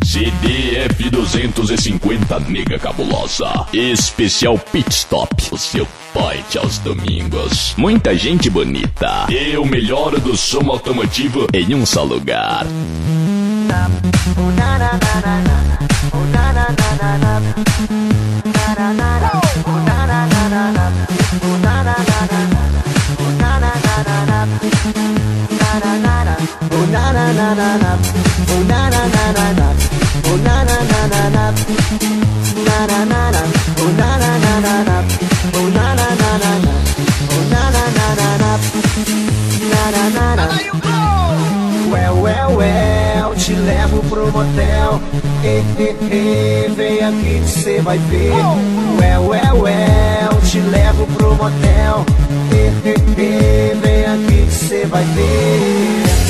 CDF 250 Nega Cabulosa. Especial Pit Stop. O seu point aos domingos. Muita gente bonita. E o melhor do som automotivo em um só lugar. Well, te levo pro motel. Vem aqui que cê vai ver. Well, te levo pro motel. Vem aqui que cê vai ver.